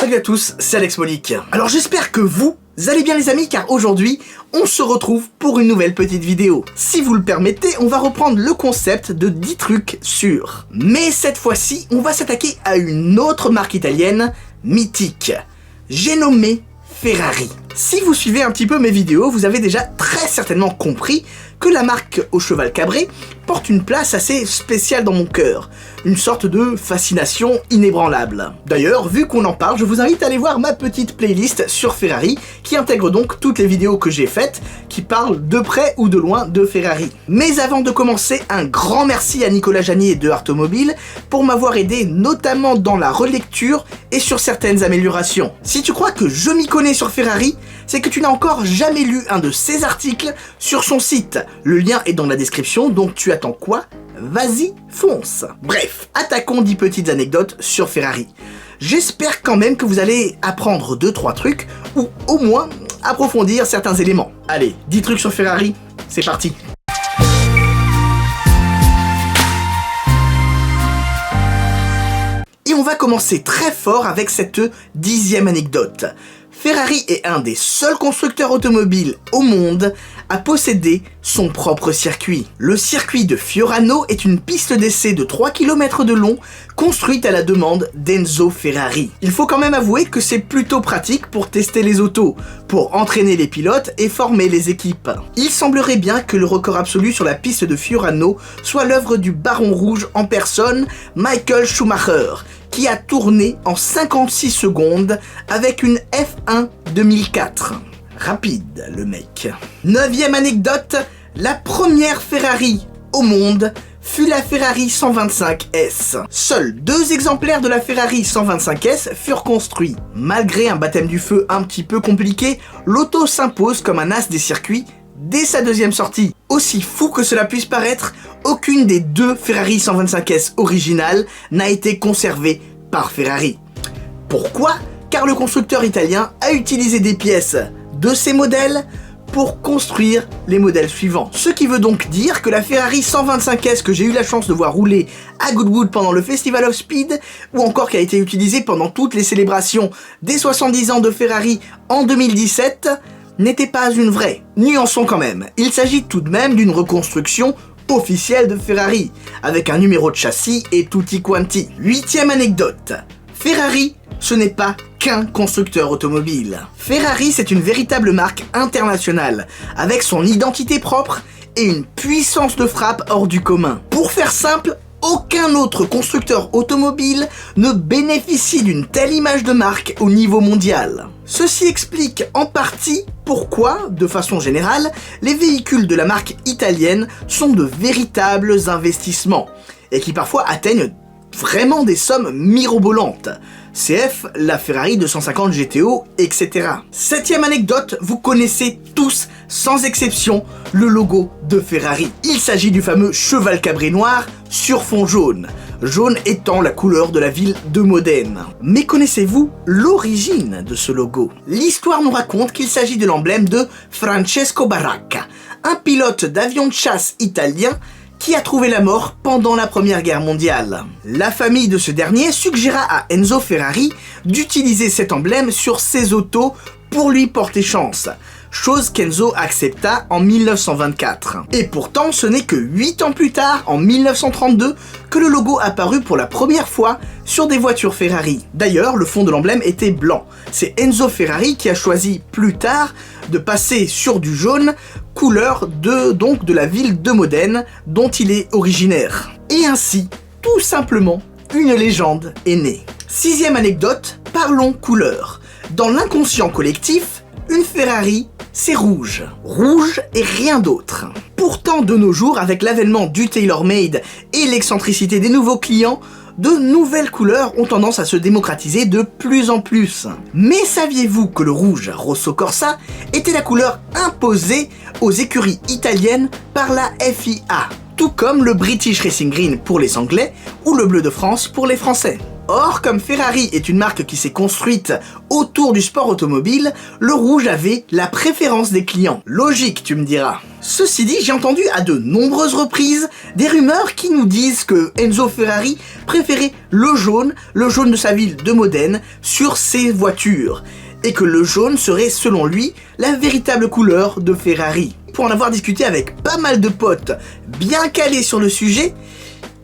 Salut à tous, c'est Alex Molic. Alors j'espère que vous allez bien les amis, car aujourd'hui, on se retrouve pour une nouvelle petite vidéo. Si vous le permettez, on va reprendre le concept de 10 trucs sûrs. Mais cette fois-ci, on va s'attaquer à une autre marque italienne, mythique. J'ai nommé Ferrari. Si vous suivez un petit peu mes vidéos, vous avez déjà très certainement compris que la marque au cheval cabré porte une place assez spéciale dans mon cœur, une sorte de fascination inébranlable. D'ailleurs, vu qu'on en parle, je vous invite à aller voir ma petite playlist sur Ferrari, qui intègre donc toutes les vidéos que j'ai faites, qui parlent de près ou de loin de Ferrari. Mais avant de commencer, un grand merci à Nicolas Janier de Artomobile pour m'avoir aidé notamment dans la relecture et sur certaines améliorations. Si tu crois que je m'y connais sur Ferrari, c'est que tu n'as encore jamais lu un de ses articles sur son site. Le lien est dans la description, donc tu attends quoi? Vas-y, fonce! Bref, attaquons 10 petites anecdotes sur Ferrari. J'espère quand même que vous allez apprendre 2-3 trucs, ou au moins approfondir certains éléments. Allez, 10 trucs sur Ferrari, c'est parti! Et on va commencer très fort avec cette 10e anecdote. Ferrari est un des seuls constructeurs automobiles au monde à posséder son propre circuit. Le circuit de Fiorano est une piste d'essai de 3 km de long construite à la demande d'Enzo Ferrari. Il faut quand même avouer que c'est plutôt pratique pour tester les autos, pour entraîner les pilotes et former les équipes. Il semblerait bien que le record absolu sur la piste de Fiorano soit l'œuvre du Baron Rouge en personne, Michael Schumacher, qui a tourné en 56 secondes avec une F1 2004. Rapide, le mec. 9e anecdote, la première Ferrari au monde fut la Ferrari 125S. Seuls 2 exemplaires de la Ferrari 125S furent construits. Malgré un baptême du feu un petit peu compliqué, l'auto s'impose comme un as des circuits dès sa 2e sortie. Aussi fou que cela puisse paraître, aucune des 2 Ferrari 125S originales n'a été conservée par Ferrari. Pourquoi? Car le constructeur italien a utilisé des pièces de ces modèles pour construire les modèles suivants. Ce qui veut donc dire que la Ferrari 125S que j'ai eu la chance de voir rouler à Goodwood pendant le Festival of Speed, ou encore qui a été utilisée pendant toutes les célébrations des 70 ans de Ferrari en 2017, n'était pas une vraie. Nuançons quand même, il s'agit tout de même d'une reconstruction officielle de Ferrari, avec un numéro de châssis et tutti quanti. 8e anecdote, Ferrari, ce n'est pas qu'un constructeur automobile. Ferrari, c'est une véritable marque internationale, avec son identité propre et une puissance de frappe hors du commun. Pour faire simple, aucun autre constructeur automobile ne bénéficie d'une telle image de marque au niveau mondial. Ceci explique en partie pourquoi, de façon générale, les véhicules de la marque italienne sont de véritables investissements, et qui parfois atteignent vraiment des sommes mirobolantes. CF, la Ferrari 250 GTO, etc. 7e anecdote, vous connaissez tous, sans exception, le logo de Ferrari. Il s'agit du fameux cheval cabré noir sur fond jaune. Jaune étant la couleur de la ville de Modène. Mais connaissez-vous l'origine de ce logo? L'histoire nous raconte qu'il s'agit de l'emblème de Francesco Baracca, un pilote d'avion de chasse italien qui a trouvé la mort pendant la Première Guerre mondiale. La famille de ce dernier suggéra à Enzo Ferrari d'utiliser cet emblème sur ses autos pour lui porter chance, chose qu'Enzo accepta en 1924. Et pourtant, ce n'est que 8 ans plus tard, en 1932, que le logo apparut pour la première fois sur des voitures Ferrari. D'ailleurs, le fond de l'emblème était blanc. C'est Enzo Ferrari qui a choisi plus tard de passer sur du jaune, couleur de la ville de Modène dont il est originaire. Et ainsi, tout simplement, une légende est née. 6e anecdote, parlons couleur. Dans l'inconscient collectif, une Ferrari, c'est rouge. Rouge et rien d'autre. Pourtant, de nos jours, avec l'avènement du tailor-made et l'excentricité des nouveaux clients, de nouvelles couleurs ont tendance à se démocratiser de plus en plus. Mais saviez-vous que le rouge Rosso Corsa était la couleur imposée aux écuries italiennes par la FIA, tout comme le British Racing Green pour les Anglais ou le bleu de France pour les Français? Or, comme Ferrari est une marque qui s'est construite autour du sport automobile, le rouge avait la préférence des clients. Logique, tu me diras. Ceci dit, j'ai entendu à de nombreuses reprises des rumeurs qui nous disent que Enzo Ferrari préférait le jaune de sa ville de Modène, sur ses voitures, et que le jaune serait, selon lui, la véritable couleur de Ferrari. Pour en avoir discuté avec pas mal de potes bien calés sur le sujet,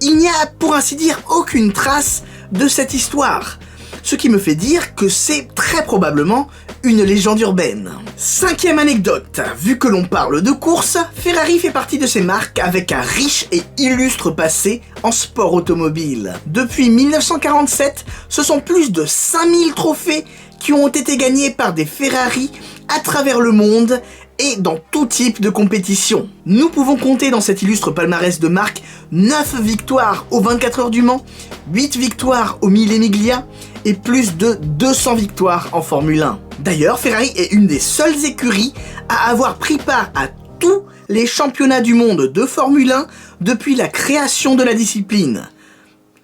il n'y a, pour ainsi dire, aucune trace de cette histoire. Ce qui me fait dire que c'est très probablement une légende urbaine. 5e anecdote, vu que l'on parle de course, Ferrari fait partie de ces marques avec un riche et illustre passé en sport automobile. Depuis 1947, ce sont plus de 5000 trophées qui ont été gagnés par des Ferrari à travers le monde et dans tout type de compétition. Nous pouvons compter dans cet illustre palmarès de marque 9 victoires aux 24 heures du Mans, 8 victoires au Mille Miglia et plus de 200 victoires en Formule 1. D'ailleurs, Ferrari est une des seules écuries à avoir pris part à tous les championnats du monde de Formule 1 depuis la création de la discipline.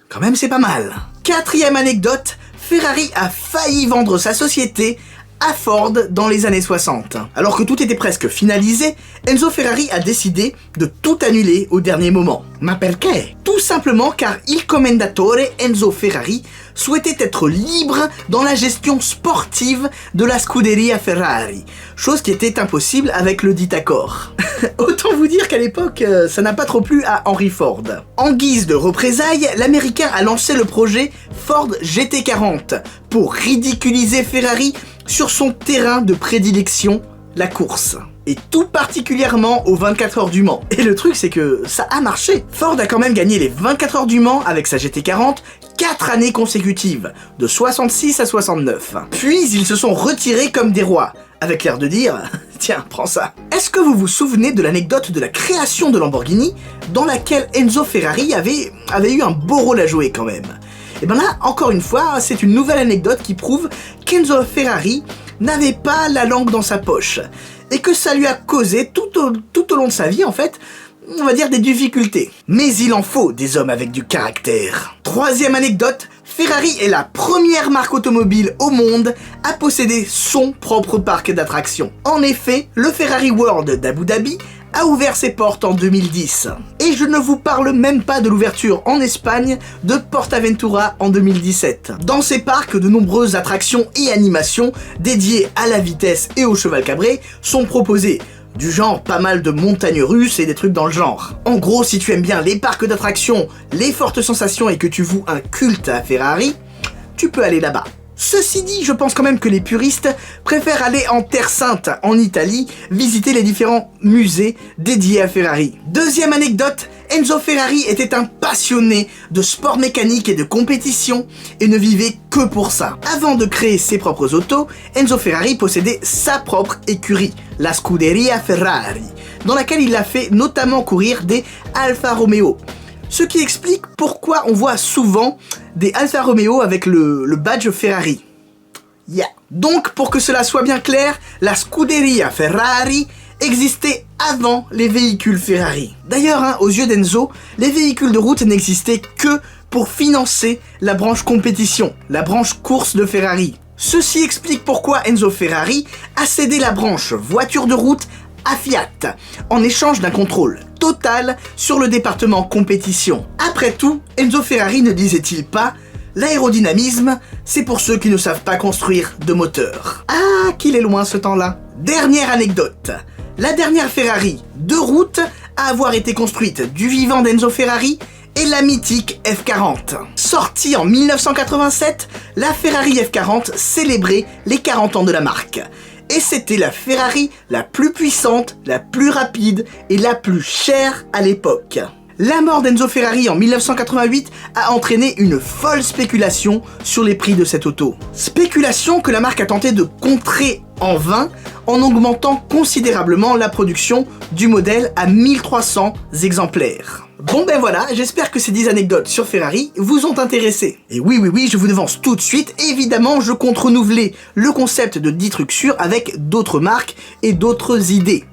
Quand même, c'est pas mal. 4e anecdote, Ferrari a failli vendre sa société à Ford dans les années 60. Alors que tout était presque finalisé, Enzo Ferrari a décidé de tout annuler au dernier moment. Ma perché? Tout simplement car il commendatore Enzo Ferrari souhaitait être libre dans la gestion sportive de la Scuderia Ferrari, chose qui était impossible avec le dit accord. Autant vous dire qu'à l'époque, ça n'a pas trop plu à Henry Ford. En guise de représailles, l'américain a lancé le projet Ford GT40 pour ridiculiser Ferrari sur son terrain de prédilection, la course. Et tout particulièrement aux 24 heures du Mans. Et le truc, c'est que ça a marché. Ford a quand même gagné les 24 heures du Mans avec sa GT40 4 années consécutives, de 66 à 69. Puis ils se sont retirés comme des rois, avec l'air de dire « Tiens, prends ça ». Est-ce que vous vous souvenez de l'anecdote de la création de Lamborghini, dans laquelle Enzo Ferrari avait eu un beau rôle à jouer quand même? Et ben là, encore une fois, c'est une nouvelle anecdote qui prouve qu'Enzo Ferrari n'avait pas la langue dans sa poche, et que ça lui a causé tout au long de sa vie, en fait, on va dire des difficultés. Mais il en faut des hommes avec du caractère. 3e anecdote, Ferrari est la première marque automobile au monde à posséder son propre parc d'attractions. En effet, le Ferrari World d'Abu Dhabi a ouvert ses portes en 2010. Et je ne vous parle même pas de l'ouverture en Espagne de PortAventura en 2017. Dans ces parcs, de nombreuses attractions et animations dédiées à la vitesse et au cheval cabré sont proposées. Du genre pas mal de montagnes russes et des trucs dans le genre. En gros, si tu aimes bien les parcs d'attractions, les fortes sensations et que tu voues un culte à Ferrari, tu peux aller là-bas. Ceci dit, je pense quand même que les puristes préfèrent aller en Terre Sainte, en Italie, visiter les différents musées dédiés à Ferrari. 2e anecdote, Enzo Ferrari était un passionné de sport mécanique et de compétition et ne vivait que pour ça. Avant de créer ses propres autos, Enzo Ferrari possédait sa propre écurie, la Scuderia Ferrari, dans laquelle il a fait notamment courir des Alfa Romeo. Ce qui explique pourquoi on voit souvent des Alfa Romeo avec le badge Ferrari. Yeah. Donc, pour que cela soit bien clair, la Scuderia Ferrari existait avant les véhicules Ferrari. D'ailleurs, aux yeux d'Enzo, les véhicules de route n'existaient que pour financer la branche compétition, la branche course de Ferrari. Ceci explique pourquoi Enzo Ferrari a cédé la branche voiture de route à Fiat, en échange d'un contrôle total sur le département compétition. Après tout, Enzo Ferrari ne disait-il pas « L'aérodynamisme, c'est pour ceux qui ne savent pas construire de moteur ». Ah, qu'il est loin ce temps-là. Dernière anecdote. La dernière Ferrari de route à avoir été construite du vivant d'Enzo Ferrari est la mythique F40. Sortie en 1987, la Ferrari F40 célébrait les 40 ans de la marque. Et c'était la Ferrari la plus puissante, la plus rapide et la plus chère à l'époque. La mort d'Enzo Ferrari en 1988 a entraîné une folle spéculation sur les prix de cette auto. Spéculation que la marque a tenté de contrer en vain en augmentant considérablement la production du modèle à 1300 exemplaires. Bon ben voilà, j'espère que ces 10 anecdotes sur Ferrari vous ont intéressé. Et oui, je vous devance tout de suite, évidemment je compte renouveler le concept de 10 trucs sûrs avec d'autres marques et d'autres idées.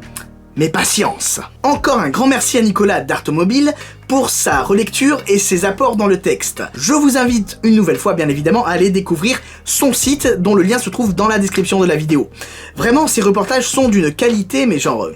Mais patience. Encore un grand merci à Nicolas d'Artomobile pour sa relecture et ses apports dans le texte. Je vous invite une nouvelle fois bien évidemment à aller découvrir son site dont le lien se trouve dans la description de la vidéo. Vraiment, ces reportages sont d'une qualité mais genre...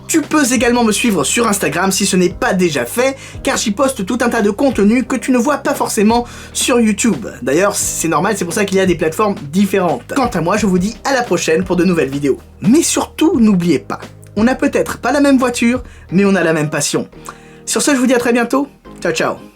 Tu peux également me suivre sur Instagram si ce n'est pas déjà fait, car j'y poste tout un tas de contenus que tu ne vois pas forcément sur YouTube. D'ailleurs, c'est normal, c'est pour ça qu'il y a des plateformes différentes. Quant à moi, je vous dis à la prochaine pour de nouvelles vidéos. Mais surtout, n'oubliez pas, on n'a peut-être pas la même voiture, mais on a la même passion. Sur ce, je vous dis à très bientôt. Ciao, ciao.